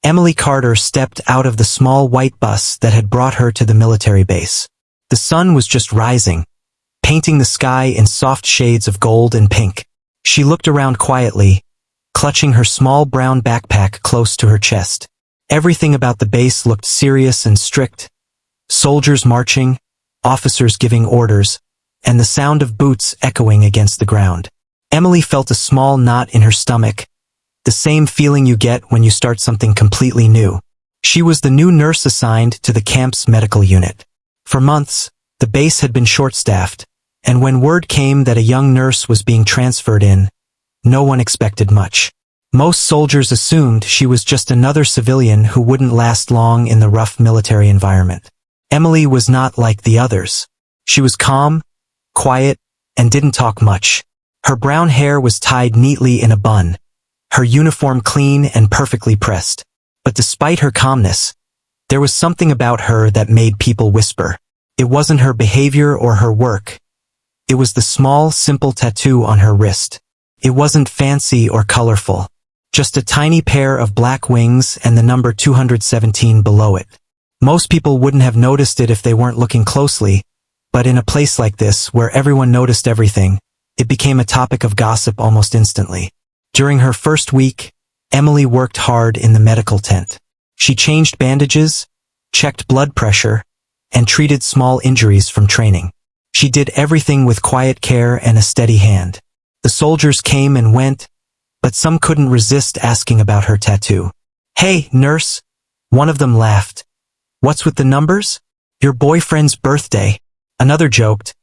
Emily Carter stepped out of the small white bus that had brought her to the military base. The sun was just rising, painting the sky in soft shades of gold and pink. She looked around quietly, clutching her small brown backpack close to her chest. Everything about the base looked serious and strict. Soldiers marching, officers giving orders, and the sound of boots echoing against the ground. Emily felt a small knot in her stomach, the same feeling you get when you start something completely new. She was the new nurse assigned to the camp's medical unit. For months, the base had been short-staffed, and when word came that a young nurse was being transferred in, no one expected much. Most soldiers assumed she was just another civilian who wouldn't last long in the rough military environment. Emily was not like the others. She was calm, quiet, and didn't talk much. Her brown hair was tied neatly in a bun, her uniform clean and perfectly pressed. But despite her calmness, there was something about her that made people whisper. It wasn't her behavior or her work. It was the small, simple tattoo on her wrist. It wasn't fancy or colorful. Just a tiny pair of black wings and the number 217 below it. Most people wouldn't have noticed it if they weren't looking closely, but in a place like this, where everyone noticed everything, it became a topic of gossip almost instantly. During her first week, Emily worked hard in the medical tent. She changed bandages, checked blood pressure, and treated small injuries from training. She did everything with quiet care and a steady hand. The soldiers came and went, but some couldn't resist asking about her tattoo. "Hey, nurse," one of them laughed. "What's with the numbers?" "Your boyfriend's birthday." Another joked,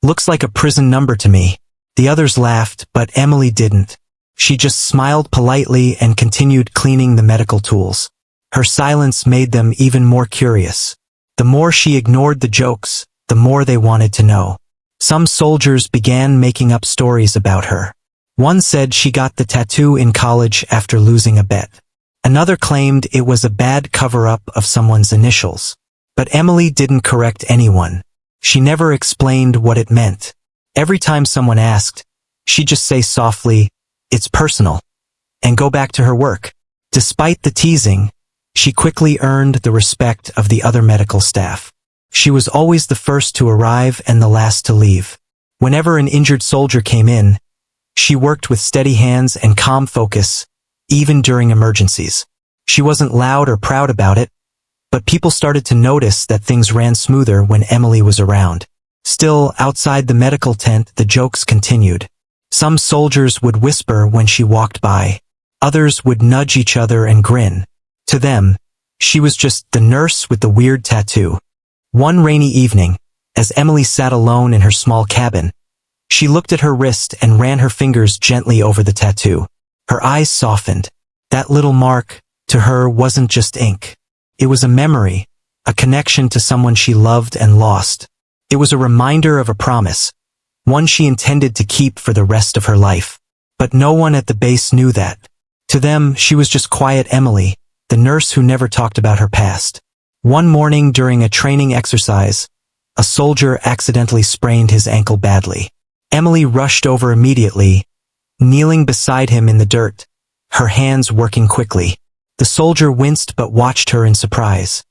"Looks like a prison number to me." The others laughed, but Emily didn't. She just smiled politely and continued cleaning the medical tools. Her silence made them even more curious. The more she ignored the jokes, the more they wanted to know. Some soldiers began making up stories about her. One said she got the tattoo in college after losing a bet. Another claimed it was a bad cover-up of someone's initials. But Emily didn't correct anyone. She never explained what it meant. Every time someone asked, she'd just say softly, "It's personal," and go back to her work. Despite the teasing, she quickly earned the respect of the other medical staff. She was always the first to arrive and the last to leave. Whenever an injured soldier came in, she worked with steady hands and calm focus, even during emergencies. She wasn't loud or proud about it, but people started to notice that things ran smoother when Emily was around. Still, outside the medical tent, the jokes continued. Some soldiers would whisper when she walked by. Others would nudge each other and grin. To them, she was just the nurse with the weird tattoo. One rainy evening, as Emily sat alone in her small cabin, she looked at her wrist and ran her fingers gently over the tattoo. Her eyes softened. That little mark, to her, wasn't just ink. It was a memory, a connection to someone she loved and lost. It was a reminder of a promise, one she intended to keep for the rest of her life. But no one at the base knew that. To them, she was just quiet Emily, the nurse who never talked about her past. One morning during a training exercise, a soldier accidentally sprained his ankle badly. Emily rushed over immediately, kneeling beside him in the dirt, her hands working quickly. The soldier winced but watched her in surprise.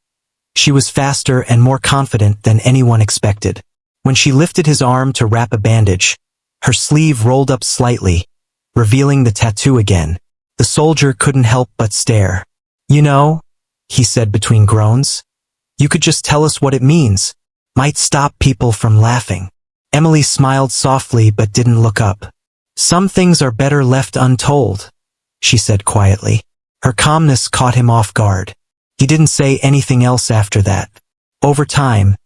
She was faster and more confident than anyone expected. When she lifted his arm to wrap a bandage, her sleeve rolled up slightly, revealing the tattoo again. The soldier couldn't help but stare. "You know," he said between groans, "you could just tell us what it means. Might stop people from laughing." Emily smiled softly but didn't look up. "Some things are better left untold," she said quietly. Her calmness caught him off guard. He didn't say anything else after that. Over time,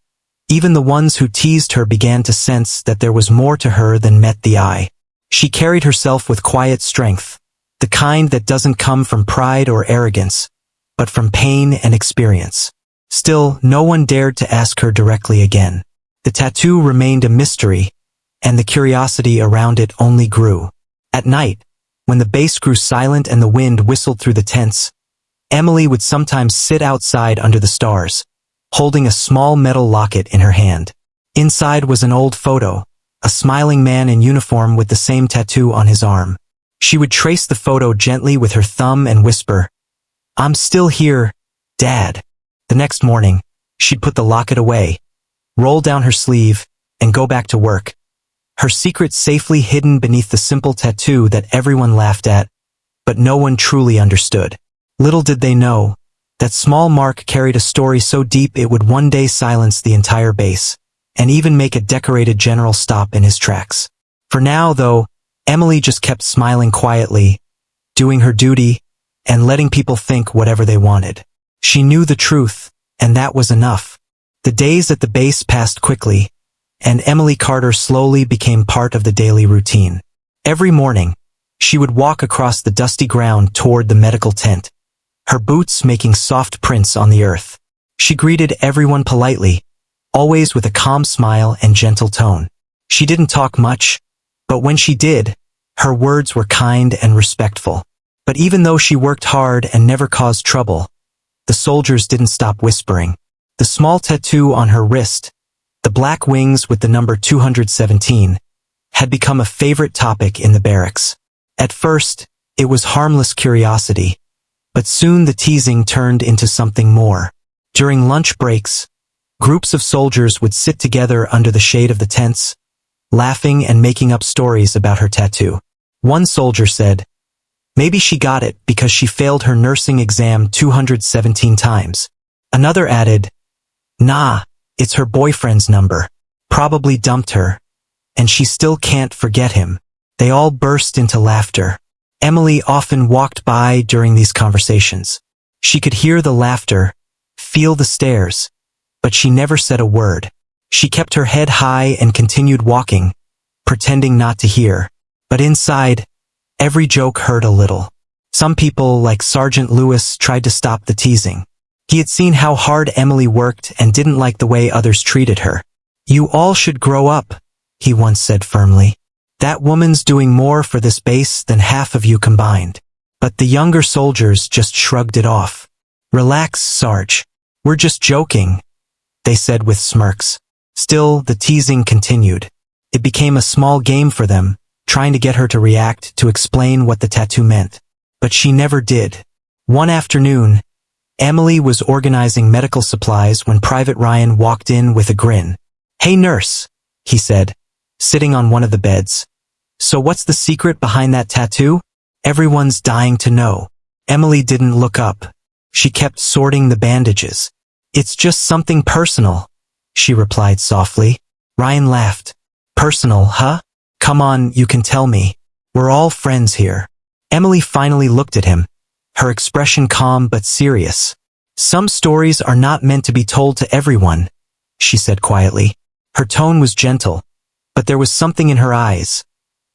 even the ones who teased her began to sense that there was more to her than met the eye. She carried herself with quiet strength, the kind that doesn't come from pride or arrogance, but from pain and experience. Still, no one dared to ask her directly again. The tattoo remained a mystery, and the curiosity around it only grew. At night, when the base grew silent and the wind whistled through the tents, Emily would sometimes sit outside under the stars, holding a small metal locket in her hand. Inside was an old photo, a smiling man in uniform with the same tattoo on his arm. She would trace the photo gently with her thumb and whisper, "I'm still here, Dad." The next morning, she'd put the locket away, roll down her sleeve, and go back to work. Her secret safely hidden beneath the simple tattoo that everyone laughed at, but no one truly understood. Little did they know, that small mark carried a story so deep it would one day silence the entire base, and even make a decorated general stop in his tracks. For now, though, Emily just kept smiling quietly, doing her duty, and letting people think whatever they wanted. She knew the truth, and that was enough. The days at the base passed quickly, and Emily Carter slowly became part of the daily routine. Every morning, she would walk across the dusty ground toward the medical tent, her boots making soft prints on the earth. She greeted everyone politely, always with a calm smile and gentle tone. She didn't talk much, but when she did, her words were kind and respectful. But even though she worked hard and never caused trouble, the soldiers didn't stop whispering. The small tattoo on her wrist, the black wings with the number 217, had become a favorite topic in the barracks. At first, it was harmless curiosity, but soon the teasing turned into something more. During lunch breaks, groups of soldiers would sit together under the shade of the tents, laughing and making up stories about her tattoo. One soldier said, "Maybe she got it because she failed her nursing exam 217 times. Another added, "Nah, it's her boyfriend's number. Probably dumped her, and she still can't forget him." They all burst into laughter. Emily often walked by during these conversations. She could hear the laughter, feel the stares, but she never said a word. She kept her head high and continued walking, pretending not to hear. But inside, every joke hurt a little. Some people, like Sergeant Lewis, tried to stop the teasing. He had seen how hard Emily worked and didn't like the way others treated her. "You all should grow up," he once said firmly. "That woman's doing more for this base than half of you combined." But the younger soldiers just shrugged it off. "Relax, Sarge. We're just joking," they said with smirks. Still, the teasing continued. It became a small game for them, trying to get her to react, to explain what the tattoo meant. But she never did. One afternoon, Emily was organizing medical supplies when Private Ryan walked in with a grin. "Hey nurse," he said, sitting on one of the beds. "So what's the secret behind that tattoo? Everyone's dying to know." Emily didn't look up. She kept sorting the bandages. "It's just something personal," she replied softly. Ryan laughed. "Personal, huh? Come on, you can tell me. We're all friends here." Emily finally looked at him, her expression calm but serious. "Some stories are not meant to be told to everyone," she said quietly. Her tone was gentle, but there was something in her eyes,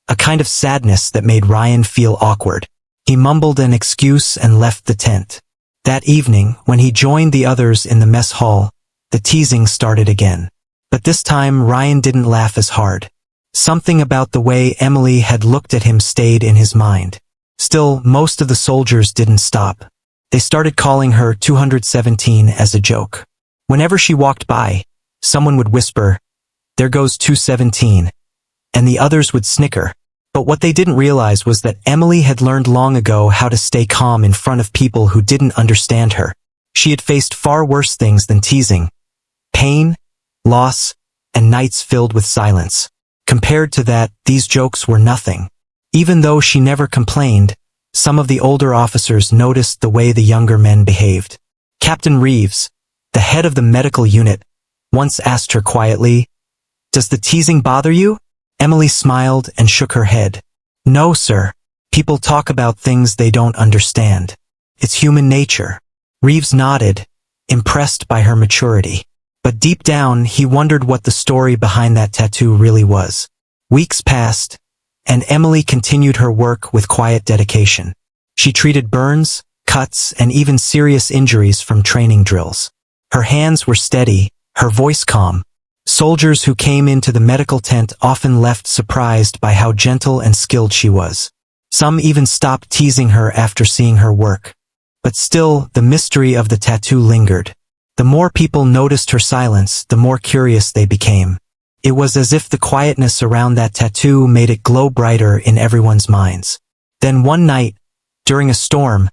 a kind of sadness that made Ryan feel awkward. He mumbled an excuse and left the tent. That evening, when he joined the others in the mess hall, the teasing started again. But this time Ryan didn't laugh as hard. Something about the way Emily had looked at him stayed in his mind. Still, most of the soldiers didn't stop. They started calling her 217 as a joke. Whenever she walked by, someone would whisper, "There goes 217, and the others would snicker. But what they didn't realize was that Emily had learned long ago how to stay calm in front of people who didn't understand her. She had faced far worse things than teasing: pain, loss, and nights filled with silence. Compared to that, these jokes were nothing. Even though she never complained, some of the older officers noticed the way the younger men behaved. Captain Reeves, the head of the medical unit, once asked her quietly, "Does the teasing bother you?" Emily smiled and shook her head. "No, sir. People talk about things they don't understand. It's human nature." Reeves nodded, impressed by her maturity. But deep down, he wondered what the story behind that tattoo really was. Weeks passed, and Emily continued her work with quiet dedication. She treated burns, cuts, and even serious injuries from training drills. Her hands were steady, her voice calm. Soldiers who came into the medical tent often left surprised by how gentle and skilled she was. Some even stopped teasing her after seeing her work. But still, the mystery of the tattoo lingered. The more people noticed her silence, the more curious they became. It was as if the quietness around that tattoo made it glow brighter in everyone's minds. Then one night, during a storm,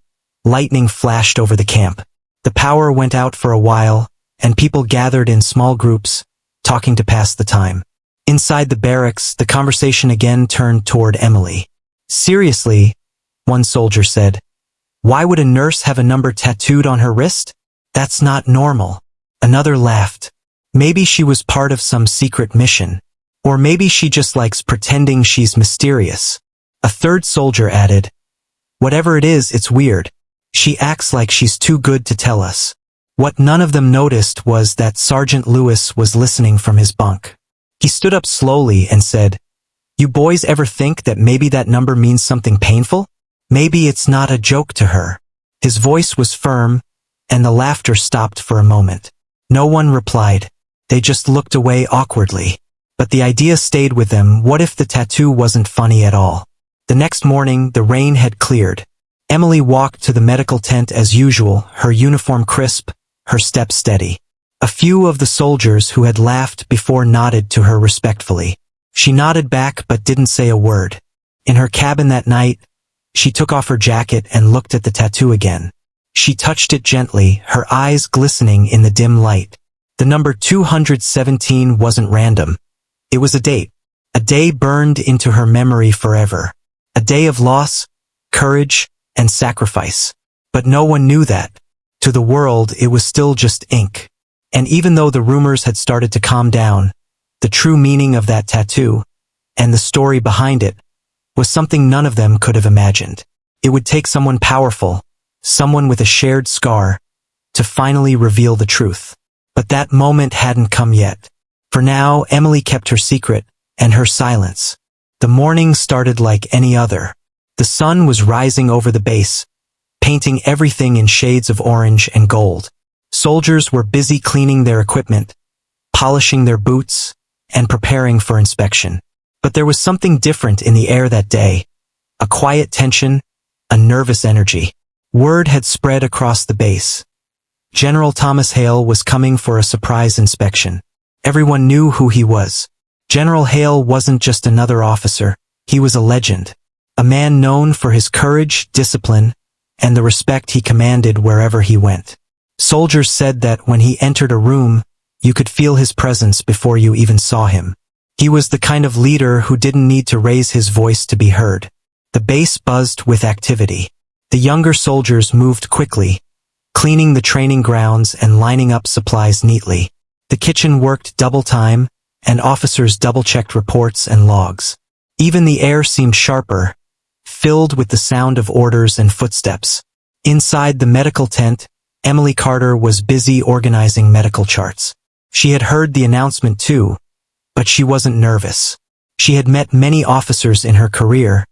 Lightning flashed over the camp. The power went out for a while, and people gathered in small groups, talking to pass the time. Inside the barracks, the conversation again turned toward Emily. "Seriously," one soldier said, "why would a nurse have a number tattooed on her wrist? That's not normal." Another laughed. "Maybe she was part of some secret mission. Or maybe she just likes pretending she's mysterious." A third soldier added, "Whatever it is, it's weird. She acts like she's too good to tell us." What none of them noticed was that Sergeant Lewis was listening from his bunk. He stood up slowly and said, "You boys ever think that maybe that number means something painful? Maybe it's not a joke to her." His voice was firm, and the laughter stopped for a moment. No one replied. They just looked away awkwardly. But the idea stayed with them. What if the tattoo wasn't funny at all? The next morning, the rain had cleared. Emily walked to the medical tent as usual, her uniform crisp, her step steady. A few of the soldiers who had laughed before nodded to her respectfully. She nodded back but didn't say a word. In her cabin that night, she took off her jacket and looked at the tattoo again. She touched it gently, her eyes glistening in the dim light. The number 217 wasn't random. It was a date. A day burned into her memory forever. A day of loss, courage, and sacrifice. But no one knew that. To the world, it was still just ink. And even though the rumors had started to calm down, the true meaning of that tattoo, and the story behind it, was something none of them could have imagined. It would take someone powerful, someone with a shared scar, to finally reveal the truth. But that moment hadn't come yet. For now, Emily kept her secret, and her silence. The morning started like any other. The sun was rising over the base, painting everything in shades of orange and gold. Soldiers were busy cleaning their equipment, polishing their boots, and preparing for inspection. But there was something different in the air that day. A quiet tension, a nervous energy. Word had spread across the base. General Thomas Hale was coming for a surprise inspection. Everyone knew who he was. General Hale wasn't just another officer, he was a legend. A man known for his courage, discipline, and the respect he commanded wherever he went. Soldiers said that when he entered a room, you could feel his presence before you even saw him. He was the kind of leader who didn't need to raise his voice to be heard. The base buzzed with activity. The younger soldiers moved quickly, cleaning the training grounds and lining up supplies neatly. The kitchen worked double time, and officers double-checked reports and logs. Even the air seemed sharper, filled with the sound of orders and footsteps. Inside the medical tent, Emily Carter was busy organizing medical charts. She had heard the announcement too, but she wasn't nervous. She had met many officers in her career,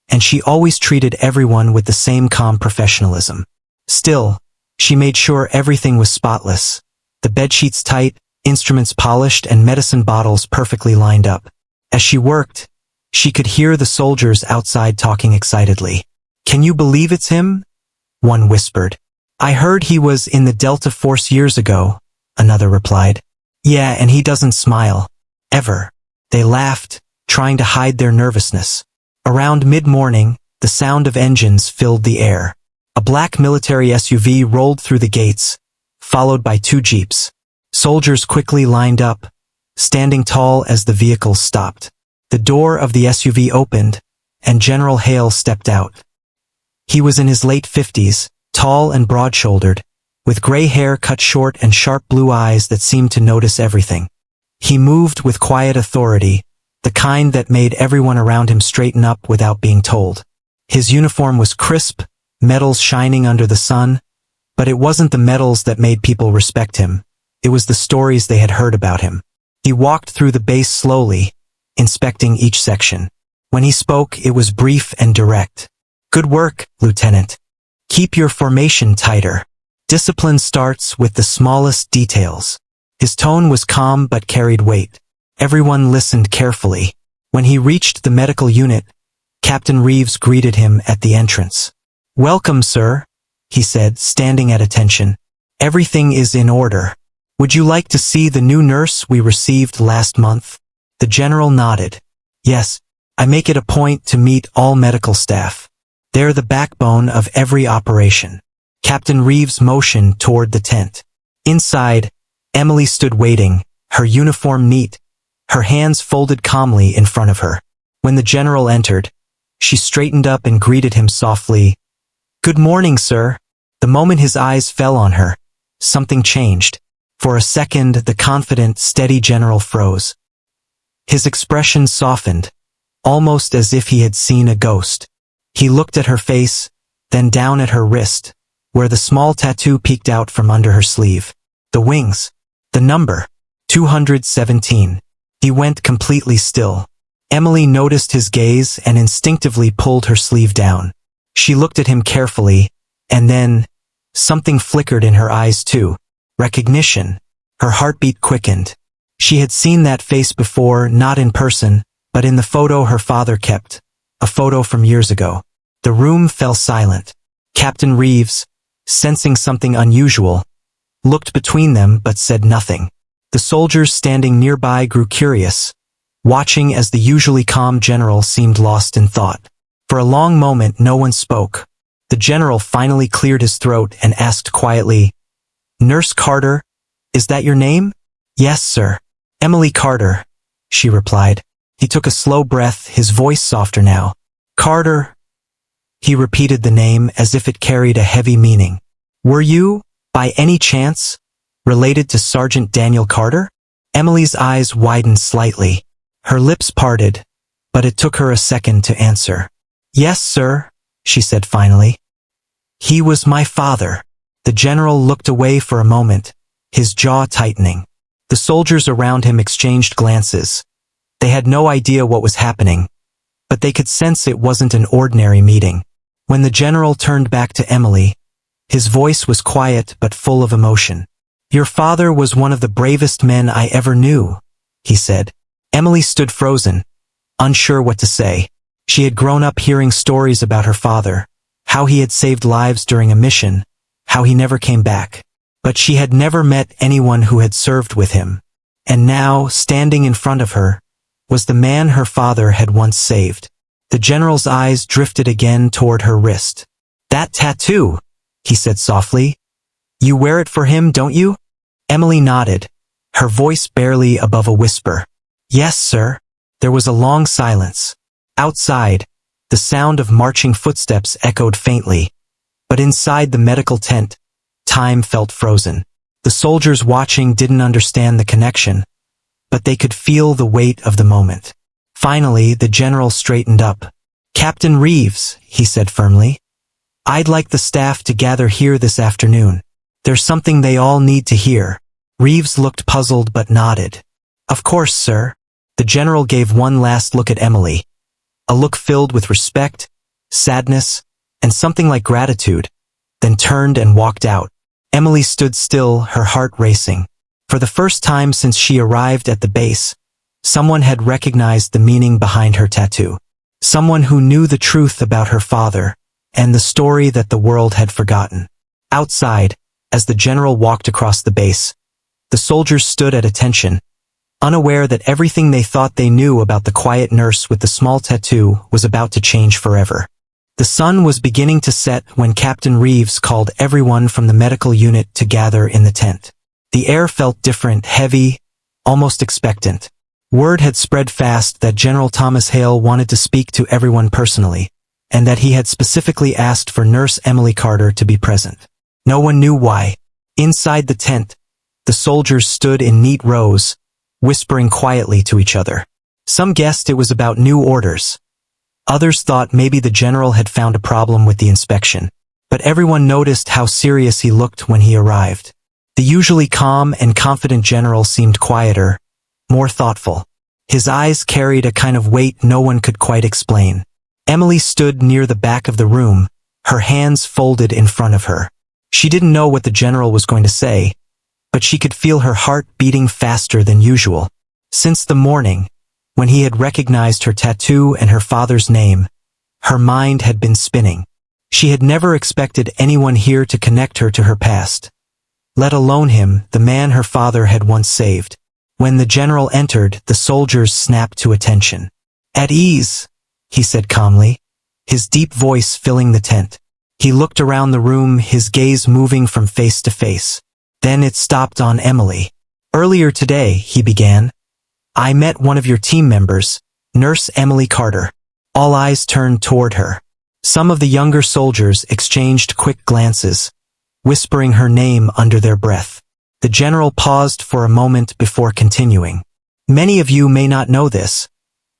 and she always treated everyone with the same calm professionalism. Still, she made sure everything was spotless. The bedsheets tight, instruments polished, and medicine bottles perfectly lined up. As she worked, she could hear the soldiers outside talking excitedly. "Can you believe it's him?" one whispered. "I heard he was in the Delta Force years ago," another replied. "Yeah, and he doesn't smile. Ever." They laughed, trying to hide their nervousness. Around mid-morning, the sound of engines filled the air. A black military SUV rolled through the gates, followed by 2 jeeps. Soldiers quickly lined up, standing tall as the vehicles stopped. The door of the SUV opened, and General Hale stepped out. He was in his late 50s, tall and broad-shouldered, with gray hair cut short and sharp blue eyes that seemed to notice everything. He moved with quiet authority, the kind that made everyone around him straighten up without being told. His uniform was crisp, metals shining under the sun, but it wasn't the metals that made people respect him. It was the stories they had heard about him. He walked through the base slowly, inspecting each section. When he spoke, it was brief and direct. "Good work, Lieutenant. Keep your formation tighter. Discipline starts with the smallest details." His tone was calm but carried weight. Everyone listened carefully. When he reached the medical unit, Captain Reeves greeted him at the entrance. "Welcome, sir," he said, standing at attention. "Everything is in order. Would you like to see the new nurse we received last month?" The general nodded. "Yes, I make it a point to meet all medical staff. They're the backbone of every operation." Captain Reeves motioned toward the tent. Inside, Emily stood waiting, her uniform neat, her hands folded calmly in front of her. When the general entered, she straightened up and greeted him softly. "Good morning, sir." The moment his eyes fell on her, something changed. For a second, the confident, steady general froze. His expression softened, almost as if he had seen a ghost. He looked at her face, then down at her wrist, where the small tattoo peeked out from under her sleeve. The wings. The number. 217. He went completely still. Emily noticed his gaze and instinctively pulled her sleeve down. She looked at him carefully, and then, something flickered in her eyes too. Recognition. Her heartbeat quickened. She had seen that face before, not in person, but in the photo her father kept. A photo from years ago. The room fell silent. Captain Reeves, sensing something unusual, looked between them but said nothing. The soldiers standing nearby grew curious, watching as the usually calm general seemed lost in thought. For a long moment no one spoke. The general finally cleared his throat and asked quietly, "Nurse Carter, is that your name?" "Yes, sir. Emily Carter," she replied. He took a slow breath, his voice softer now. "Carter." He repeated the name as if it carried a heavy meaning. "Were you, by any chance, related to Sergeant Daniel Carter?" Emily's eyes widened slightly. Her lips parted, but it took her a second to answer. "Yes, sir," she said finally. "He was my father." The general looked away for a moment, his jaw tightening. The soldiers around him exchanged glances. They had no idea what was happening, but they could sense it wasn't an ordinary meeting. When the general turned back to Emily, his voice was quiet but full of emotion. "Your father was one of the bravest men I ever knew," he said. Emily stood frozen, unsure what to say. She had grown up hearing stories about her father, how he had saved lives during a mission, how he never came back. But she had never met anyone who had served with him. And now, standing in front of her, was the man her father had once saved. The general's eyes drifted again toward her wrist. "That tattoo," he said softly. "You wear it for him, don't you?" Emily nodded, her voice barely above a whisper. "Yes, sir." There was a long silence. Outside, the sound of marching footsteps echoed faintly. But inside the medical tent, time felt frozen. The soldiers watching didn't understand the connection, but they could feel the weight of the moment. Finally, the general straightened up. "Captain Reeves," he said firmly, "I'd like the staff to gather here this afternoon. There's something they all need to hear." Reeves looked puzzled but nodded. "Of course, sir." The general gave one last look at Emily, a look filled with respect, sadness, and something like gratitude, then turned and walked out. Emily stood still, her heart racing. For the first time since she arrived at the base, someone had recognized the meaning behind her tattoo. Someone who knew the truth about her father, and the story that the world had forgotten. Outside, as the general walked across the base, the soldiers stood at attention, unaware that everything they thought they knew about the quiet nurse with the small tattoo was about to change forever. The sun was beginning to set when Captain Reeves called everyone from the medical unit to gather in the tent. The air felt different, heavy, almost expectant. Word had spread fast that General Thomas Hale wanted to speak to everyone personally, and that he had specifically asked for Nurse Emily Carter to be present. No one knew why. Inside the tent, the soldiers stood in neat rows, whispering quietly to each other. Some guessed it was about new orders. Others thought maybe the general had found a problem with the inspection. But everyone noticed how serious he looked when he arrived. The usually calm and confident general seemed quieter, more thoughtful. His eyes carried a kind of weight no one could quite explain. Emily stood near the back of the room, her hands folded in front of her. She didn't know what the general was going to say, but she could feel her heart beating faster than usual. Since the morning, when he had recognized her tattoo and her father's name, her mind had been spinning. She had never expected anyone here to connect her to her past, let alone him, the man her father had once saved. When the general entered, the soldiers snapped to attention. "At ease," he said calmly, his deep voice filling the tent. He looked around the room, his gaze moving from face to face. Then it stopped on Emily. "Earlier today," he began, "I met one of your team members, Nurse Emily Carter." All eyes turned toward her. Some of the younger soldiers exchanged quick glances, whispering her name under their breath. The general paused for a moment before continuing. "Many of you may not know this,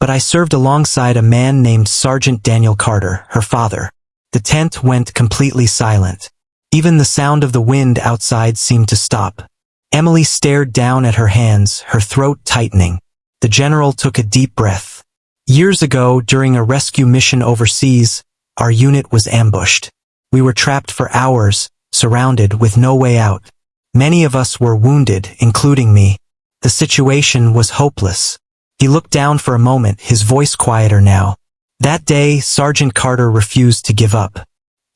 but I served alongside a man named Sergeant Daniel Carter, her father." The tent went completely silent. Even the sound of the wind outside seemed to stop. Emily stared down at her hands, her throat tightening. The general took a deep breath. "Years ago, during a rescue mission overseas, our unit was ambushed. We were trapped for hours, surrounded with no way out. Many of us were wounded, including me. The situation was hopeless." He looked down for a moment, his voice quieter now. "That day, Sergeant Carter refused to give up.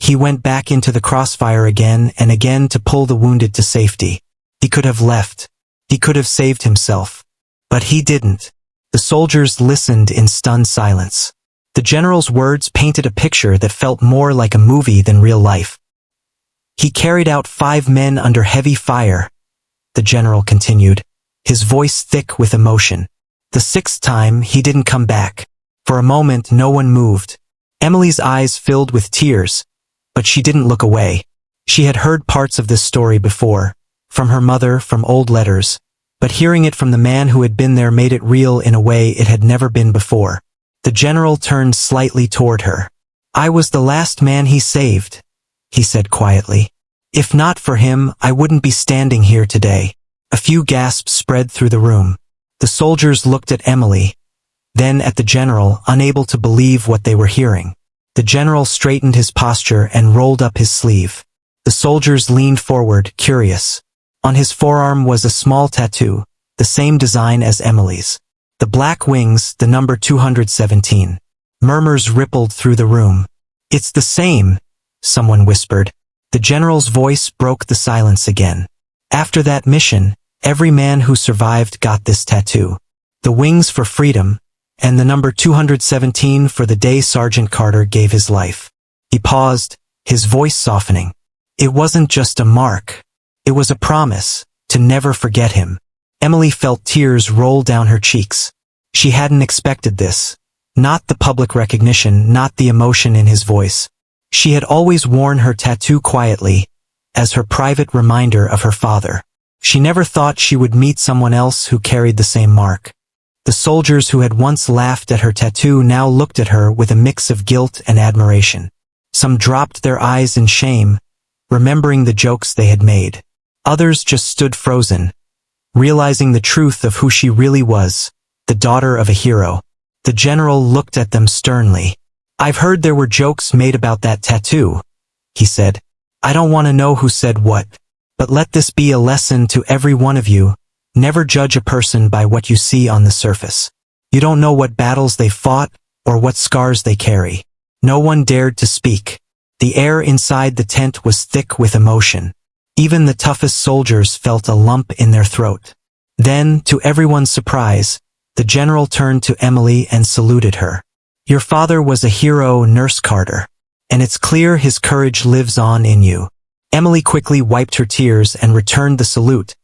He went back into the crossfire again and again to pull the wounded to safety. He could have left. He could have saved himself. But he didn't." The soldiers listened in stunned silence. The general's words painted a picture that felt more like a movie than real life. "He carried out 5 men under heavy fire," the general continued, his voice thick with emotion. "The 6th time, he didn't come back." For a moment, no one moved. Emily's eyes filled with tears, but she didn't look away. She had heard parts of this story before, from her mother, from old letters, but hearing it from the man who had been there made it real in a way it had never been before. The general turned slightly toward her. "I was the last man he saved," he said quietly. "If not for him, I wouldn't be standing here today." A few gasps spread through the room. The soldiers looked at Emily, then at the general, unable to believe what they were hearing. The general straightened his posture and rolled up his sleeve. The soldiers leaned forward, curious. On his forearm was a small tattoo, the same design as Emily's. The black wings, the number 217. Murmurs rippled through the room. "It's the same," someone whispered. The general's voice broke the silence again. "After that mission, every man who survived got this tattoo. The wings for freedom, and the number 217 for the day Sergeant Carter gave his life." He paused, his voice softening. "It wasn't just a mark. It was a promise to never forget him." Emily felt tears roll down her cheeks. She hadn't expected this. Not the public recognition, not the emotion in his voice. She had always worn her tattoo quietly, as her private reminder of her father. She never thought she would meet someone else who carried the same mark. The soldiers who had once laughed at her tattoo now looked at her with a mix of guilt and admiration. Some dropped their eyes in shame, remembering the jokes they had made. Others just stood frozen, realizing the truth of who she really was, the daughter of a hero. The general looked at them sternly. "I've heard there were jokes made about that tattoo," he said. "I don't want to know who said what, but let this be a lesson to every one of you. Never judge a person by what you see on the surface. You don't know what battles they fought or what scars they carry." No one dared to speak. The air inside the tent was thick with emotion. Even the toughest soldiers felt a lump in their throat. Then, to everyone's surprise, the general turned to Emily and saluted her. "Your father was a hero, Nurse Carter, and it's clear his courage lives on in you." Emily quickly wiped her tears and returned the salute,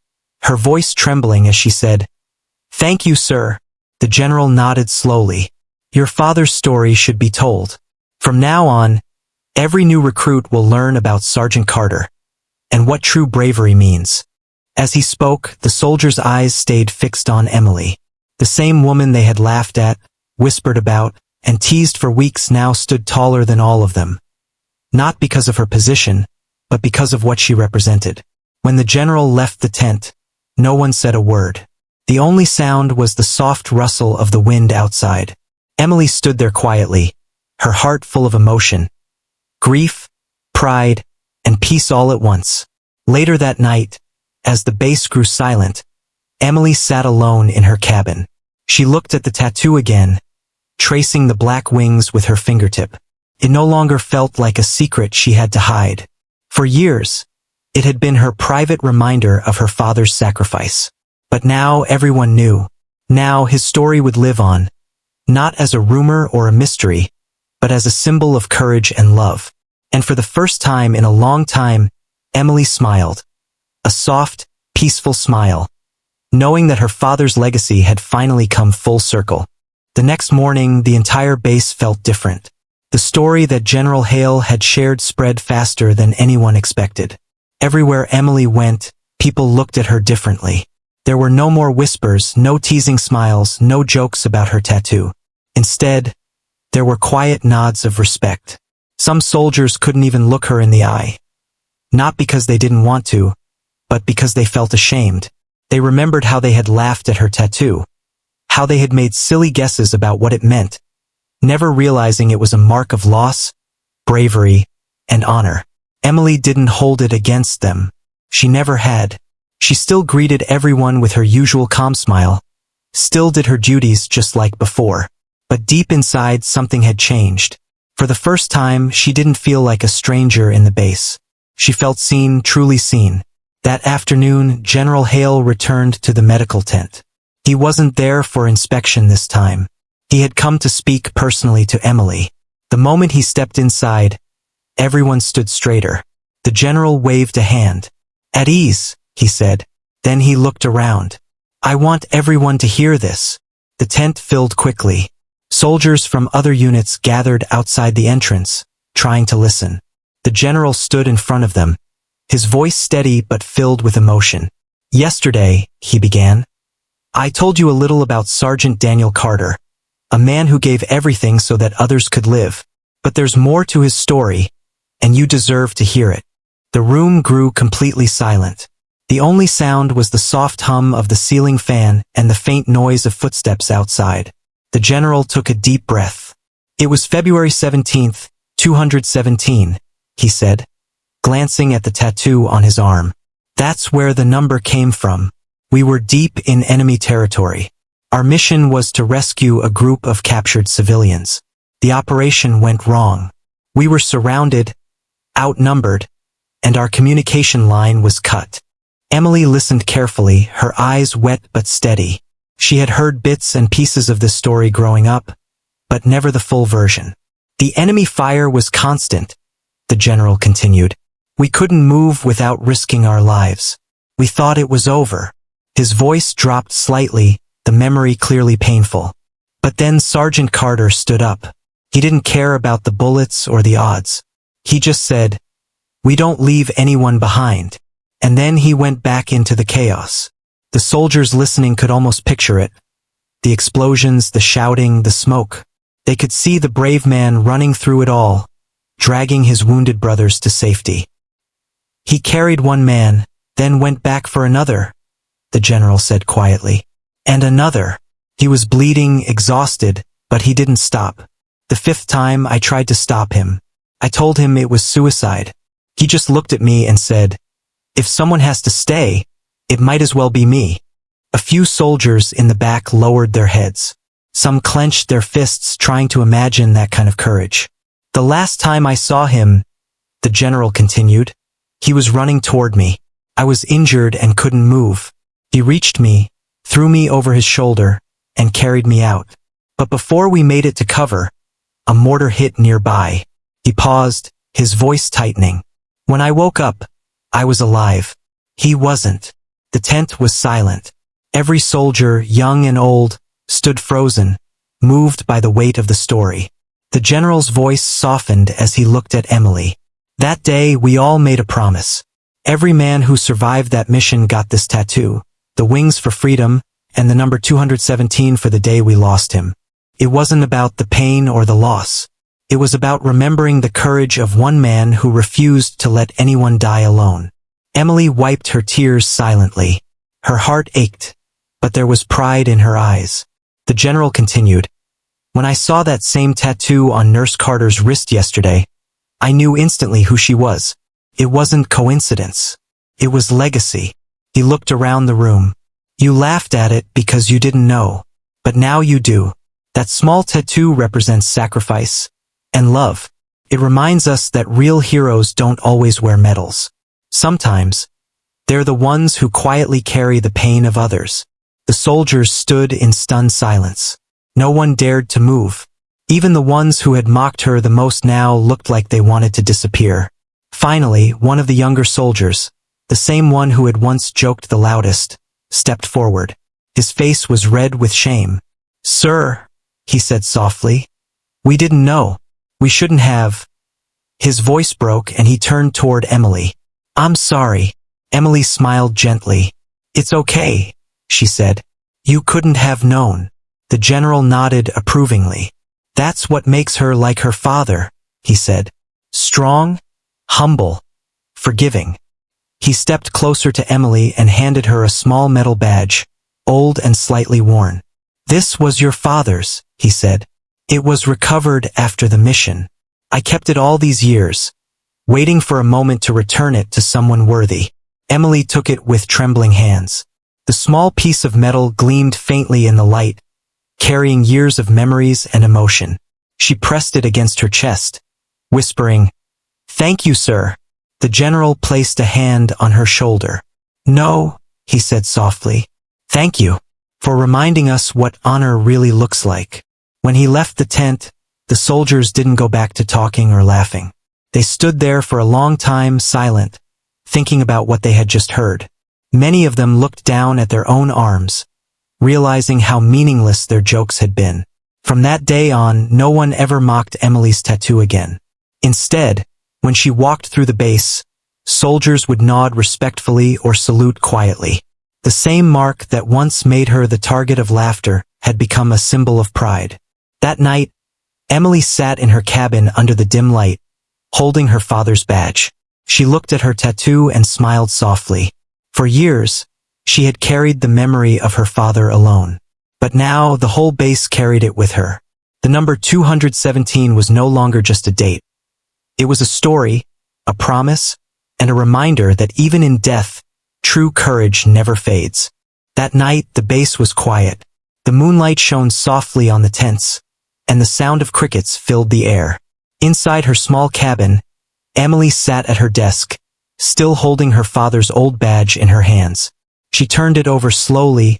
her voice trembling as she said, "Thank you, sir." The general nodded slowly. "Your father's story should be told. From now on, every new recruit will learn about Sergeant Carter and what true bravery means." As he spoke, the soldiers' eyes stayed fixed on Emily. The same woman they had laughed at, whispered about, and teased for weeks now stood taller than all of them. Not because of her position, but because of what she represented. When the general left the tent, no one said a word. The only sound was the soft rustle of the wind outside. Emily stood there quietly, her heart full of emotion. Grief, pride, and peace all at once. Later that night, as the base grew silent, Emily sat alone in her cabin. She looked at the tattoo again, tracing the black wings with her fingertip. It no longer felt like a secret she had to hide. For years, it had been her private reminder of her father's sacrifice. But now everyone knew. Now his story would live on, not as a rumor or a mystery, but as a symbol of courage and love. And for the first time in a long time, Emily smiled. A soft, peaceful smile, knowing that her father's legacy had finally come full circle. The next morning, the entire base felt different. The story that General Hale had shared spread faster than anyone expected. Everywhere Emily went, people looked at her differently. There were no more whispers, no teasing smiles, no jokes about her tattoo. Instead, there were quiet nods of respect. Some soldiers couldn't even look her in the eye. Not because they didn't want to, but because they felt ashamed. They remembered how they had laughed at her tattoo, how they had made silly guesses about what it meant, never realizing it was a mark of loss, bravery, and honor. Emily didn't hold it against them. She never had. She still greeted everyone with her usual calm smile, still did her duties just like before. But deep inside, something had changed. For the first time, she didn't feel like a stranger in the base. She felt seen, truly seen. That afternoon, General Hale returned to the medical tent. He wasn't there for inspection this time. He had come to speak personally to Emily. The moment he stepped inside, everyone stood straighter. The general waved a hand. "At ease," he said. Then he looked around. "I want everyone to hear this." The tent filled quickly. Soldiers from other units gathered outside the entrance, trying to listen. The general stood in front of them, his voice steady but filled with emotion. "Yesterday," he began, "I told you a little about Sergeant Daniel Carter, a man who gave everything so that others could live. But there's more to his story, and you deserve to hear it." The room grew completely silent. The only sound was the soft hum of the ceiling fan and the faint noise of footsteps outside. The general took a deep breath. "It was February 17th, 217, he said, glancing at the tattoo on his arm. "That's where the number came from. We were deep in enemy territory. Our mission was to rescue a group of captured civilians. The operation went wrong. We were surrounded, outnumbered, and our communication line was cut." Emily listened carefully, her eyes wet but steady. She had heard bits and pieces of this story growing up, but never the full version. "The enemy fire was constant," the general continued. "We couldn't move without risking our lives. We thought it was over." His voice dropped slightly, the memory clearly painful. But then Sergeant Carter stood up. He didn't care about the bullets or the odds. He just said, "We don't leave anyone behind." And then he went back into the chaos. The soldiers listening could almost picture it. The explosions, the shouting, the smoke. They could see the brave man running through it all, dragging his wounded brothers to safety. "He carried one man, then went back for another," the general said quietly. "And another. He was bleeding, exhausted, but he didn't stop. The fifth time I tried to stop him. I told him it was suicide. He just looked at me and said, 'If someone has to stay, it might as well be me.'" A few soldiers in the back lowered their heads. Some clenched their fists, trying to imagine that kind of courage. "The last time I saw him," the general continued, "he was running toward me. I was injured and couldn't move. He reached me, threw me over his shoulder, and carried me out. But before we made it to cover, a mortar hit nearby." He paused, his voice tightening. "When I woke up, I was alive. He wasn't." The tent was silent. Every soldier, young and old, stood frozen, moved by the weight of the story. The general's voice softened as he looked at Emily. "That day, we all made a promise. Every man who survived that mission got this tattoo, the wings for freedom, and the number 217 for the day we lost him. It wasn't about the pain or the loss. It was about remembering the courage of one man who refused to let anyone die alone." Emily wiped her tears silently. Her heart ached, but there was pride in her eyes. The general continued, "When I saw that same tattoo on Nurse Carter's wrist yesterday, I knew instantly who she was. It wasn't coincidence. It was legacy." He looked around the room. "You laughed at it because you didn't know. But now you do. That small tattoo represents sacrifice and love. It reminds us that real heroes don't always wear medals. Sometimes, they're the ones who quietly carry the pain of others." The soldiers stood in stunned silence. No one dared to move. Even the ones who had mocked her the most now looked like they wanted to disappear. Finally, one of the younger soldiers, the same one who had once joked the loudest, stepped forward. His face was red with shame. "Sir," he said softly, "we didn't know. We shouldn't have." His voice broke and he turned toward Emily. "I'm sorry." Emily smiled gently. "It's okay," she said. "You couldn't have known." The general nodded approvingly. "That's what makes her like her father," he said. "Strong, humble, forgiving." He stepped closer to Emily and handed her a small metal badge, old and slightly worn. "This was your father's," he said. "It was recovered after the mission. I kept it all these years, waiting for a moment to return it to someone worthy." Emily took it with trembling hands. The small piece of metal gleamed faintly in the light, carrying years of memories and emotion. She pressed it against her chest, whispering, "Thank you, sir." The general placed a hand on her shoulder. "No," he said softly. "Thank you for reminding us what honor really looks like." When he left the tent, the soldiers didn't go back to talking or laughing. They stood there for a long time silent, thinking about what they had just heard. Many of them looked down at their own arms, realizing how meaningless their jokes had been. From that day on, no one ever mocked Emily's tattoo again. Instead, when she walked through the base, soldiers would nod respectfully or salute quietly. The same mark that once made her the target of laughter had become a symbol of pride. That night, Emily sat in her cabin under the dim light, holding her father's badge. She looked at her tattoo and smiled softly. For years, she had carried the memory of her father alone. But now the whole base carried it with her. The number 217 was no longer just a date. It was a story, a promise, and a reminder that even in death, true courage never fades. That night, the base was quiet. The moonlight shone softly on the tents, and the sound of crickets filled the air. Inside her small cabin, Emily sat at her desk, still holding her father's old badge in her hands. She turned it over slowly,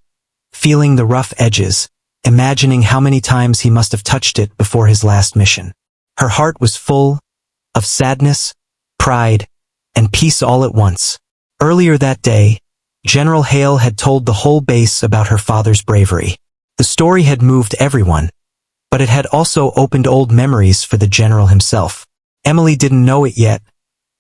feeling the rough edges, imagining how many times he must have touched it before his last mission. Her heart was full of sadness, pride, and peace all at once. Earlier that day, General Hale had told the whole base about her father's bravery. The story had moved everyone, but it had also opened old memories for the general himself. Emily didn't know it yet,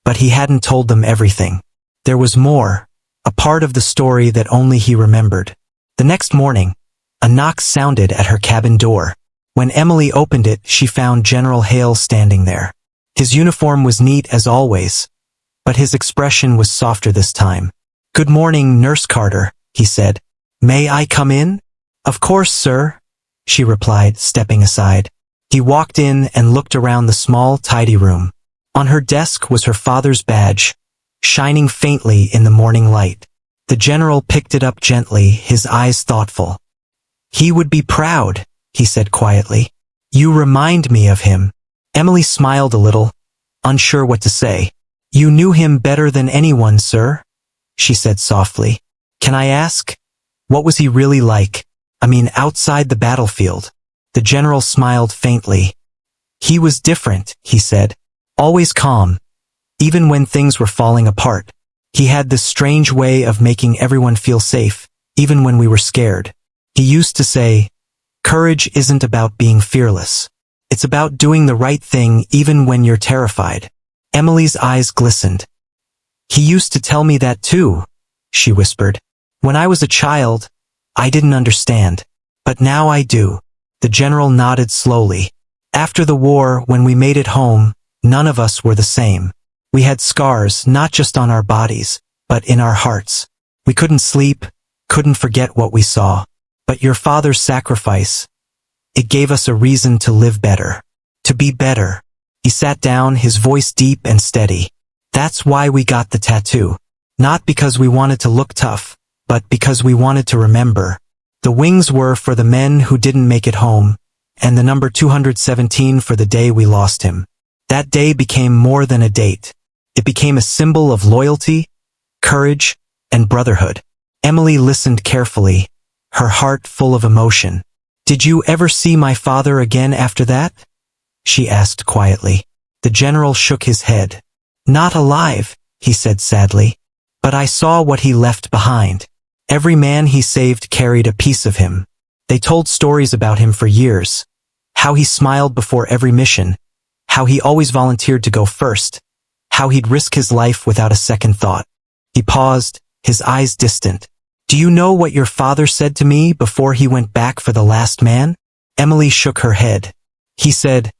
but he hadn't told them everything. There was more, a part of the story that only he remembered. The next morning, a knock sounded at her cabin door. When Emily opened it, she found General Hale standing there. His uniform was neat as always, but his expression was softer this time. "Good morning, Nurse Carter," he said. "May I come in?" "Of course, sir," she replied, stepping aside. He walked in and looked around the small, tidy room. On her desk was her father's badge, shining faintly in the morning light. The general picked it up gently, his eyes thoughtful. "He would be proud," he said quietly. "You remind me of him." Emily smiled a little, unsure what to say. "You knew him better than anyone, sir," she said softly. "Can I ask, what was he really like? I mean, outside the battlefield?" The general smiled faintly. "He was different," he said. "Always calm, even when things were falling apart. He had this strange way of making everyone feel safe, even when we were scared. He used to say, 'Courage isn't about being fearless. It's about doing the right thing even when you're terrified.'" Emily's eyes glistened. "He used to tell me that too," she whispered. "When I was a child, I didn't understand. But now I do." The general nodded slowly. "After the war, when we made it home, none of us were the same. We had scars not just on our bodies, but in our hearts. We couldn't sleep, couldn't forget what we saw. But your father's sacrifice, it gave us a reason to live better, to be better." He sat down, his voice deep and steady. "That's why we got the tattoo. Not because we wanted to look tough, but because we wanted to remember. The wings were for the men who didn't make it home, and the number 217 for the day we lost him. That day became more than a date. It became a symbol of loyalty, courage, and brotherhood." Emily listened carefully, her heart full of emotion. "Did you ever see my father again after that?" she asked quietly. The general shook his head. "Not alive," he said sadly. "But I saw what he left behind. Every man he saved carried a piece of him. They told stories about him for years. How he smiled before every mission. How he always volunteered to go first. How he'd risk his life without a second thought." He paused, his eyes distant. "Do you know what your father said to me before he went back for the last man?" Emily shook her head. "He said,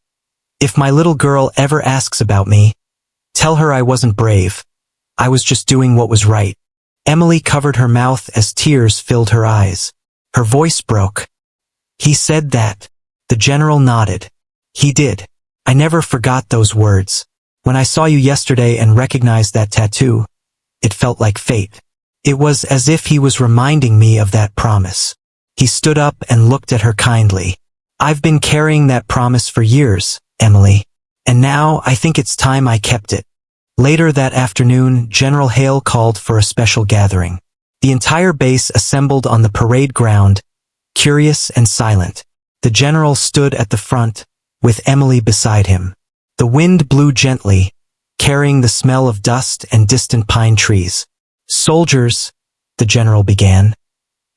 'If my little girl ever asks about me, tell her I wasn't brave. I was just doing what was right.'" Emily covered her mouth as tears filled her eyes. Her voice broke. "He said that." The general nodded. "He did. I never forgot those words. When I saw you yesterday and recognized that tattoo, it felt like fate. It was as if he was reminding me of that promise." He stood up and looked at her kindly. "I've been carrying that promise for years, Emily. And now I think it's time I kept it." Later that afternoon, General Hale called for a special gathering. The entire base assembled on the parade ground, curious and silent. The general stood at the front, with Emily beside him. The wind blew gently, carrying the smell of dust and distant pine trees. "Soldiers," the general began,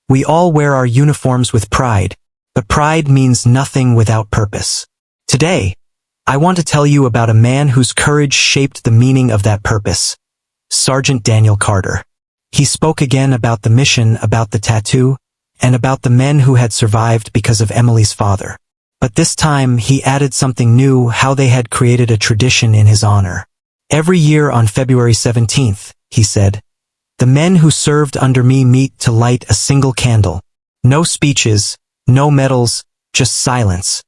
"we all wear our uniforms with pride, but pride means nothing without purpose. Today, I want to tell you about a man whose courage shaped the meaning of that purpose, Sergeant Daniel Carter." He spoke again about the mission, about the tattoo, and about the men who had survived because of Emily's father. But this time he added something new, how they had created a tradition in his honor. "Every year on February 17th, he said, the men who served under me meet to light a single candle. No speeches, no medals, just silence.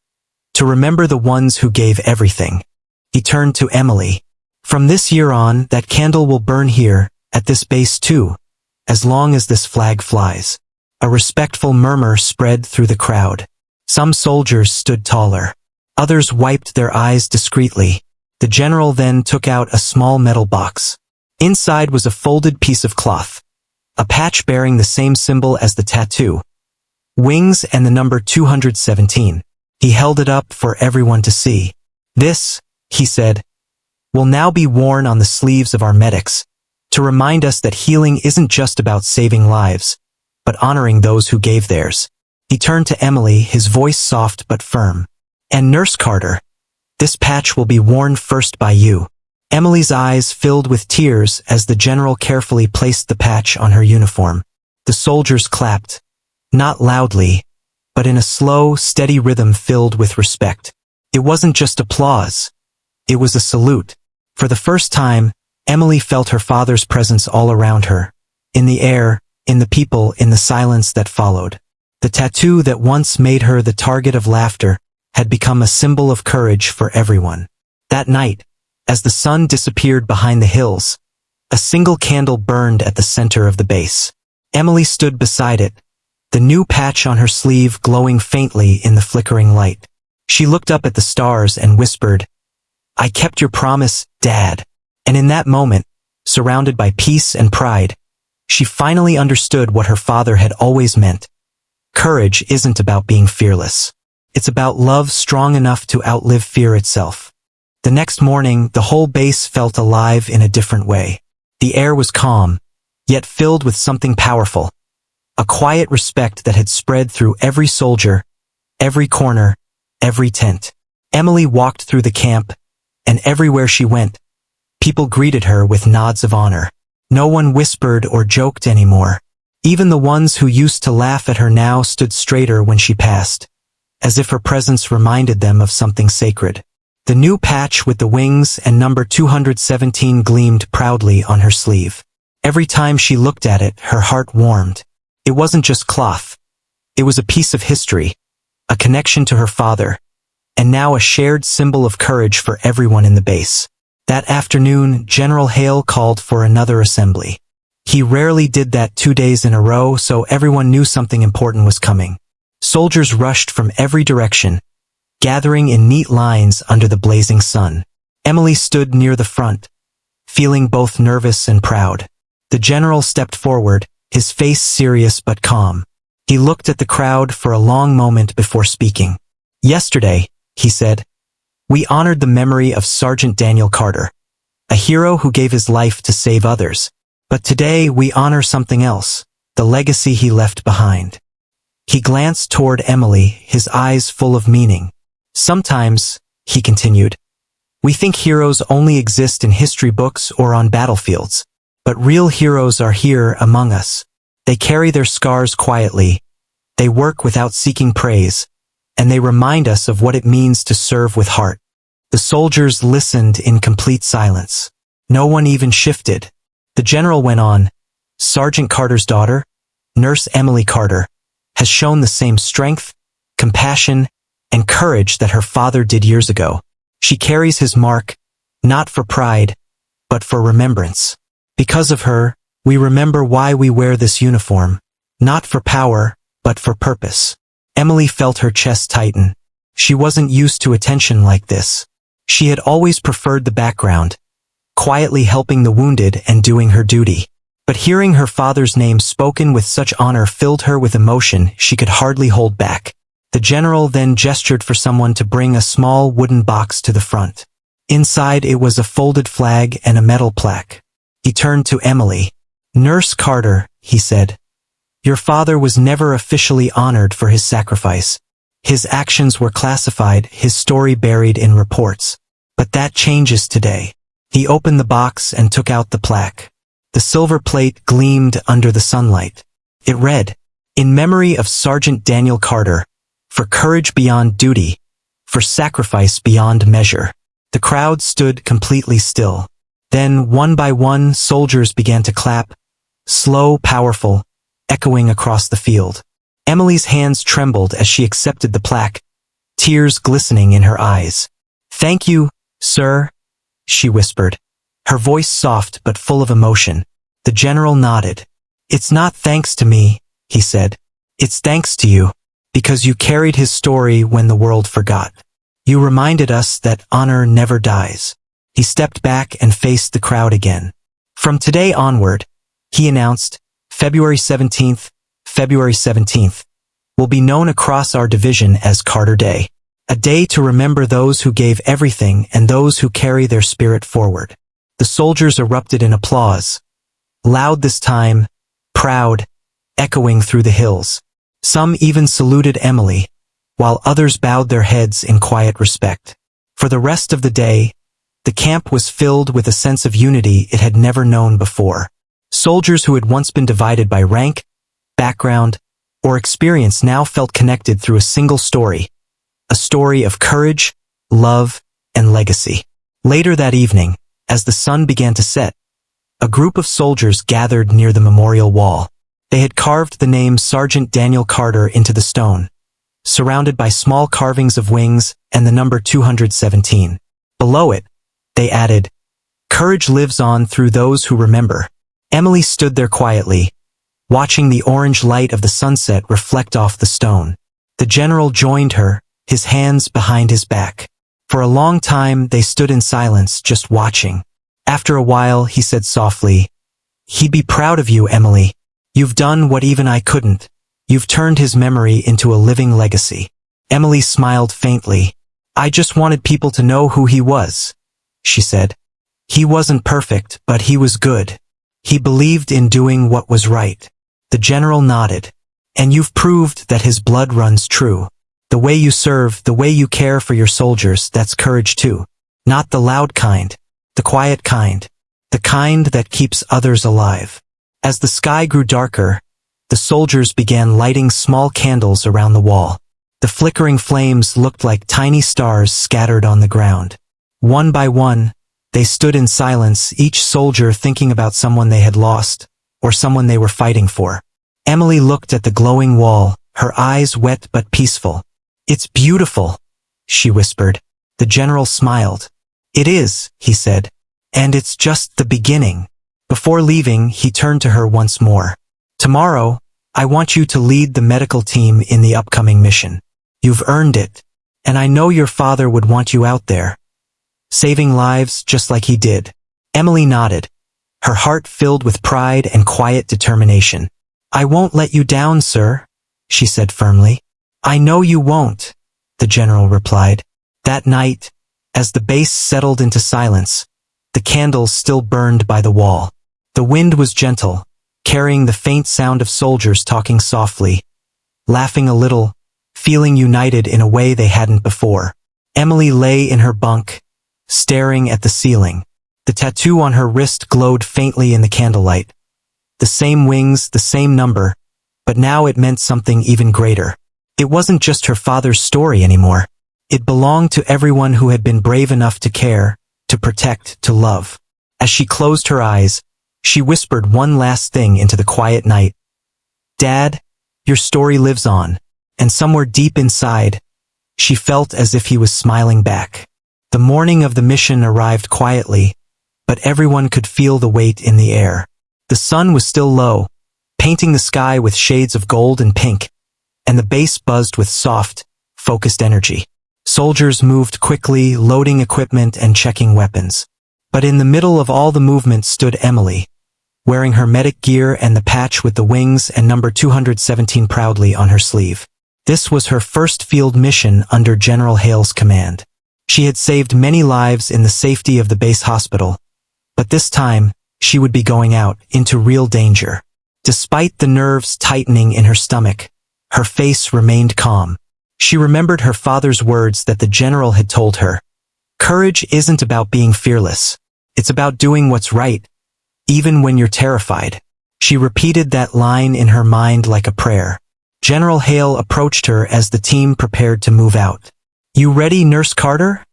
To remember the ones who gave everything." He turned to Emily. "From this year on, that candle will burn here, at this base too, as long as this flag flies." A respectful murmur spread through the crowd. Some soldiers stood taller. Others wiped their eyes discreetly. The general then took out a small metal box. Inside was a folded piece of cloth, a patch bearing the same symbol as the tattoo, wings and the number 217. He held it up for everyone to see. "This," he said, "will now be worn on the sleeves of our medics, to remind us that healing isn't just about saving lives, but honoring those who gave theirs." He turned to Emily, his voice soft but firm. "And Nurse Carter, this patch will be worn first by you." Emily's eyes filled with tears as the general carefully placed the patch on her uniform. The soldiers clapped, not loudly, but in a slow, steady rhythm filled with respect. It wasn't just applause. It was a salute. For the first time, Emily felt her father's presence all around her, in the air, in the people, in the silence that followed. The tattoo that once made her the target of laughter had become a symbol of courage for everyone. That night, as the sun disappeared behind the hills, a single candle burned at the center of the base. Emily stood beside it, the new patch on her sleeve glowing faintly in the flickering light. She looked up at the stars and whispered, "I kept your promise, Dad." And in that moment, surrounded by peace and pride, she finally understood what her father had always meant. Courage isn't about being fearless. It's about love strong enough to outlive fear itself. The next morning, the whole base felt alive in a different way. The air was calm, yet filled with something powerful. A quiet respect that had spread through every soldier, every corner, every tent. Emily walked through the camp, and everywhere she went, people greeted her with nods of honor. No one whispered or joked anymore. Even the ones who used to laugh at her now stood straighter when she passed, as if her presence reminded them of something sacred. The new patch with the wings and number 217 gleamed proudly on her sleeve. Every time she looked at it, her heart warmed. It wasn't just cloth. It was a piece of history, a connection to her father, and now a shared symbol of courage for everyone in the base. That afternoon, General Hale called for another assembly. He rarely did that 2 days in a row, so everyone knew something important was coming. Soldiers rushed from every direction, gathering in neat lines under the blazing sun. Emily stood near the front, feeling both nervous and proud. The general stepped forward, his face serious but calm. He looked at the crowd for a long moment before speaking. Yesterday, he said, we honored the memory of Sergeant Daniel Carter, a hero who gave his life to save others. But today we honor something else, the legacy he left behind. He glanced toward Emily, his eyes full of meaning. Sometimes, he continued, we think heroes only exist in history books or on battlefields. But real heroes are here among us. They carry their scars quietly, they work without seeking praise, and they remind us of what it means to serve with heart. The soldiers listened in complete silence. No one even shifted. The general went on, Sergeant Carter's daughter, Nurse Emily Carter, has shown the same strength, compassion, and courage that her father did years ago. She carries his mark, not for pride, but for remembrance. Because of her, we remember why we wear this uniform, not for power, but for purpose. Emily felt her chest tighten. She wasn't used to attention like this. She had always preferred the background, quietly helping the wounded and doing her duty. But hearing her father's name spoken with such honor filled her with emotion she could hardly hold back. The general then gestured for someone to bring a small wooden box to the front. Inside it was a folded flag and a metal plaque. He turned to Emily. Nurse Carter, he said, your father was never officially honored for his sacrifice. His actions were classified, his story buried in reports. But that changes today. He opened the box and took out the plaque. The silver plate gleamed under the sunlight. It read, in memory of Sergeant Daniel Carter, for courage beyond duty, for sacrifice beyond measure. The crowd stood completely still. Then, one by one, soldiers began to clap, slow, powerful, echoing across the field. Emily's hands trembled as she accepted the plaque, tears glistening in her eyes. Thank you, sir, she whispered, her voice soft but full of emotion. The general nodded. It's not thanks to me, he said. It's thanks to you, because you carried his story when the world forgot. You reminded us that honor never dies. He stepped back and faced the crowd again. From today onward, he announced, February 17th, will be known across our division as Carter Day. A day to remember those who gave everything and those who carry their spirit forward. The soldiers erupted in applause. Loud this time, proud, echoing through the hills. Some even saluted Emily, while others bowed their heads in quiet respect. For the rest of the day, the camp was filled with a sense of unity it had never known before. Soldiers who had once been divided by rank, background, or experience now felt connected through a single story, a story of courage, love, and legacy. Later that evening, as the sun began to set, a group of soldiers gathered near the memorial wall. They had carved the name Sergeant Daniel Carter into the stone, surrounded by small carvings of wings and the number 217. Below it, they added, Courage lives on through those who remember. Emily stood there quietly, watching the orange light of the sunset reflect off the stone. The general joined her, his hands behind his back. For a long time they stood in silence, just watching. After a while he said softly, He'd be proud of you, Emily. You've done what even I couldn't. You've turned his memory into a living legacy. Emily smiled faintly. I just wanted people to know who he was, she said. He wasn't perfect, but he was good. He believed in doing what was right. The general nodded. And you've proved that his blood runs true. The way you serve, the way you care for your soldiers, that's courage too. Not the loud kind, the quiet kind, the kind that keeps others alive. As the sky grew darker, the soldiers began lighting small candles around the wall. The flickering flames looked like tiny stars scattered on the ground. One by one, they stood in silence, each soldier thinking about someone they had lost, or someone they were fighting for. Emily looked at the glowing wall, her eyes wet but peaceful. It's beautiful, she whispered. The general smiled. It is, he said. And it's just the beginning. Before leaving, he turned to her once more. Tomorrow, I want you to lead the medical team in the upcoming mission. You've earned it. And I know your father would want you out there, saving lives just like he did. Emily nodded, her heart filled with pride and quiet determination. I won't let you down, sir, she said firmly. I know you won't, the general replied. That night, as the base settled into silence, the candles still burned by the wall. The wind was gentle, carrying the faint sound of soldiers talking softly, laughing a little, feeling united in a way they hadn't before. Emily lay in her bunk, staring at the ceiling. The tattoo on her wrist glowed faintly in the candlelight. The same wings, the same number, but now it meant something even greater. It wasn't just her father's story anymore. It belonged to everyone who had been brave enough to care, to protect, to love. As she closed her eyes, she whispered one last thing into the quiet night. Dad, your story lives on. And somewhere deep inside, she felt as if he was smiling back. The morning of the mission arrived quietly, but everyone could feel the weight in the air. The sun was still low, painting the sky with shades of gold and pink, and the base buzzed with soft, focused energy. Soldiers moved quickly, loading equipment and checking weapons. But in the middle of all the movement stood Emily, wearing her medic gear and the patch with the wings and number 217 proudly on her sleeve. This was her first field mission under General Hale's command. She had saved many lives in the safety of the base hospital, but this time, she would be going out into real danger. Despite the nerves tightening in her stomach, her face remained calm. She remembered her father's words that the general had told her. Courage isn't about being fearless. It's about doing what's right, even when you're terrified. She repeated that line in her mind like a prayer. General Hale approached her as the team prepared to move out. You ready, Nurse Carter?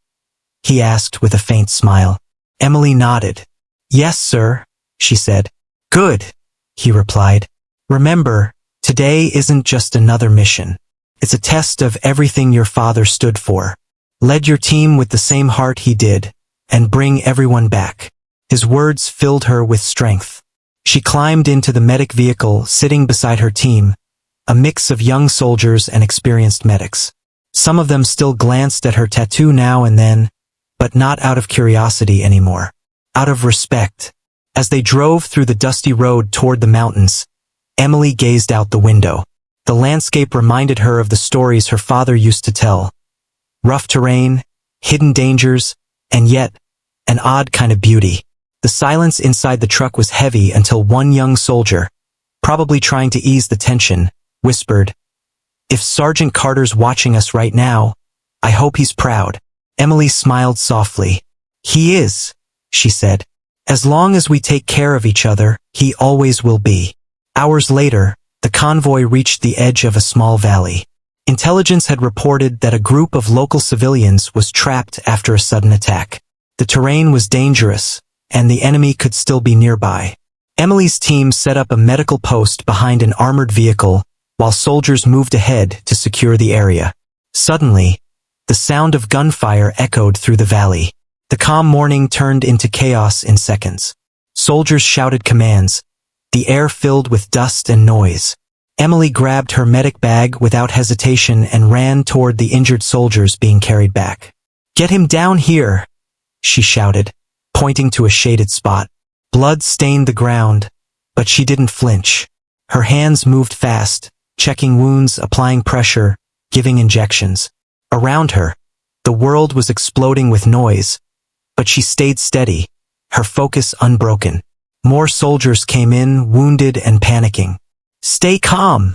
He asked with a faint smile. Emily nodded. Yes, sir, she said. Good, he replied. Remember, today isn't just another mission. It's a test of everything your father stood for. Lead your team with the same heart he did, and bring everyone back. His words filled her with strength. She climbed into the medic vehicle, sitting beside her team, a mix of young soldiers and experienced medics. Some of them still glanced at her tattoo now and then, but not out of curiosity anymore. Out of respect. As they drove through the dusty road toward the mountains, Emily gazed out the window. The landscape reminded her of the stories her father used to tell. Rough terrain, hidden dangers, and yet, an odd kind of beauty. The silence inside the truck was heavy until one young soldier, probably trying to ease the tension, whispered, If Sergeant Carter's watching us right now, I hope he's proud. Emily smiled softly. He is, she said. As long as we take care of each other, he always will be. Hours later, the convoy reached the edge of a small valley. Intelligence had reported that a group of local civilians was trapped after a sudden attack. The terrain was dangerous, and the enemy could still be nearby. Emily's team set up a medical post behind an armored vehicle, while soldiers moved ahead to secure the area. Suddenly, the sound of gunfire echoed through the valley. The calm morning turned into chaos in seconds. Soldiers shouted commands, the air filled with dust and noise. Emily grabbed her medic bag without hesitation and ran toward the injured soldiers being carried back. Get him down here, she shouted, pointing to a shaded spot. Blood stained the ground, but she didn't flinch. Her hands moved fast, checking wounds, applying pressure, giving injections. Around her, the world was exploding with noise, but she stayed steady, her focus unbroken. More soldiers came in, wounded and panicking. Stay calm,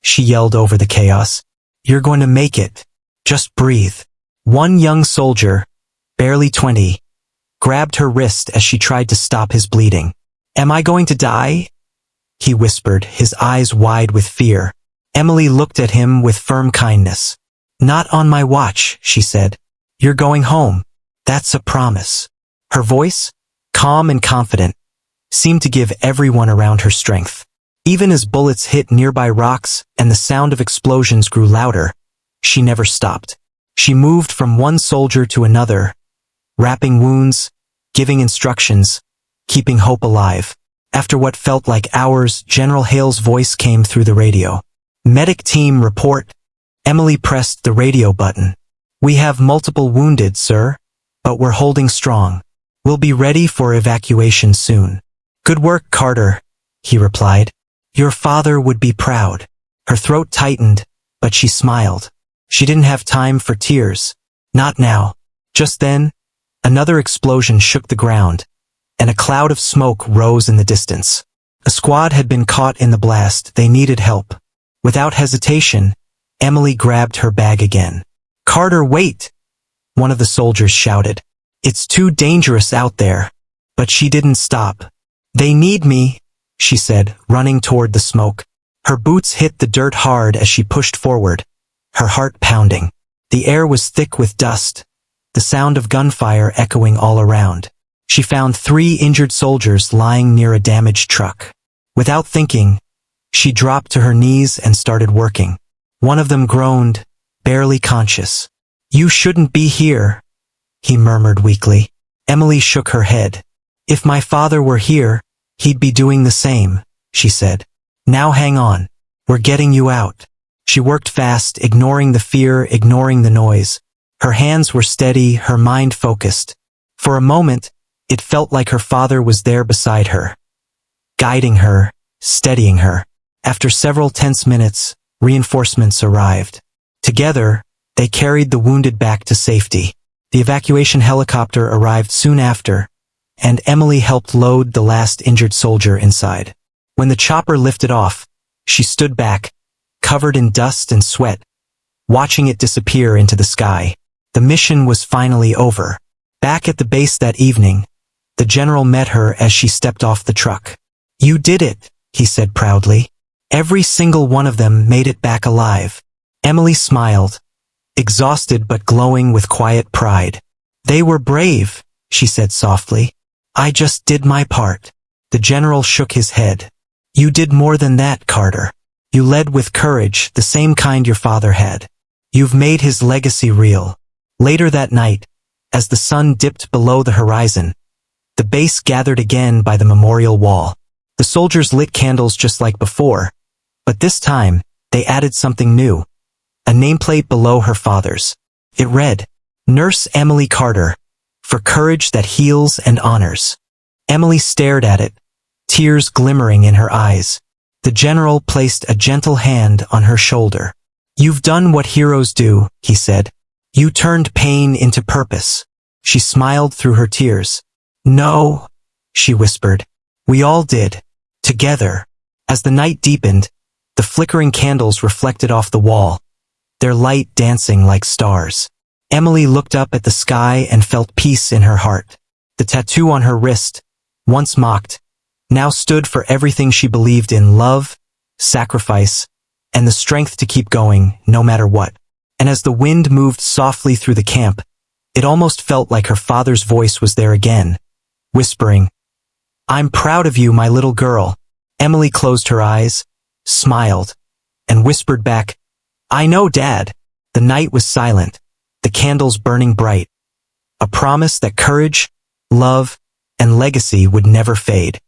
she yelled over the chaos. You're going to make it. Just breathe. One young soldier, barely 20, grabbed her wrist as she tried to stop his bleeding. Am I going to die? He whispered, his eyes wide with fear. Emily looked at him with firm kindness. Not on my watch, she said. You're going home. That's a promise. Her voice, calm and confident, seemed to give everyone around her strength. Even as bullets hit nearby rocks and the sound of explosions grew louder, she never stopped. She moved from one soldier to another, wrapping wounds, giving instructions, keeping hope alive. After what felt like hours, General Hale's voice came through the radio. Medic team report. Emily pressed the radio button. We have multiple wounded, sir, but we're holding strong. We'll be ready for evacuation soon. Good work, Carter, he replied. Your father would be proud. Her throat tightened, but she smiled. She didn't have time for tears. Not now. Just then, another explosion shook the ground, and a cloud of smoke rose in the distance. A squad had been caught in the blast. They needed help. Without hesitation, Emily grabbed her bag again. "Carter, wait!" one of the soldiers shouted. "It's too dangerous out there." But she didn't stop. "They need me," she said, running toward the smoke. Her boots hit the dirt hard as she pushed forward, her heart pounding. The air was thick with dust, the sound of gunfire echoing all around. She found 3 injured soldiers lying near a damaged truck. Without thinking, she dropped to her knees and started working. One of them groaned, barely conscious. "You shouldn't be here," he murmured weakly. Emily shook her head. "If my father were here, he'd be doing the same," she said. "Now hang on. We're getting you out." She worked fast, ignoring the fear, ignoring the noise. Her hands were steady, her mind focused. For a moment, it felt like her father was there beside her, guiding her, steadying her. After several tense minutes, reinforcements arrived. Together, they carried the wounded back to safety. The evacuation helicopter arrived soon after, and Emily helped load the last injured soldier inside. When the chopper lifted off, she stood back, covered in dust and sweat, watching it disappear into the sky. The mission was finally over. Back at the base that evening, the general met her as she stepped off the truck. "You did it," he said proudly. "Every single one of them made it back alive." Emily smiled, exhausted but glowing with quiet pride. "They were brave," she said softly. "I just did my part." The general shook his head. "You did more than that, Carter. You led with courage, the same kind your father had. You've made his legacy real." Later that night, as the sun dipped below the horizon, the base gathered again by the memorial wall. The soldiers lit candles just like before, but this time, they added something new. A nameplate below her father's. It read, "Nurse Emily Carter, for courage that heals and honors." Emily stared at it, tears glimmering in her eyes. The general placed a gentle hand on her shoulder. "You've done what heroes do," he said. "You turned pain into purpose." She smiled through her tears. "No," she whispered. "We all did. Together." As the night deepened, the flickering candles reflected off the wall, their light dancing like stars. Emily looked up at the sky and felt peace in her heart. The tattoo on her wrist, once mocked, now stood for everything she believed in: love, sacrifice, and the strength to keep going, no matter what. And as the wind moved softly through the camp, it almost felt like her father's voice was there again, whispering, "I'm proud of you, my little girl." Emily closed her eyes, smiled, and whispered back, "I know, Dad." The night was silent, the candles burning bright, a promise that courage, love, and legacy would never fade.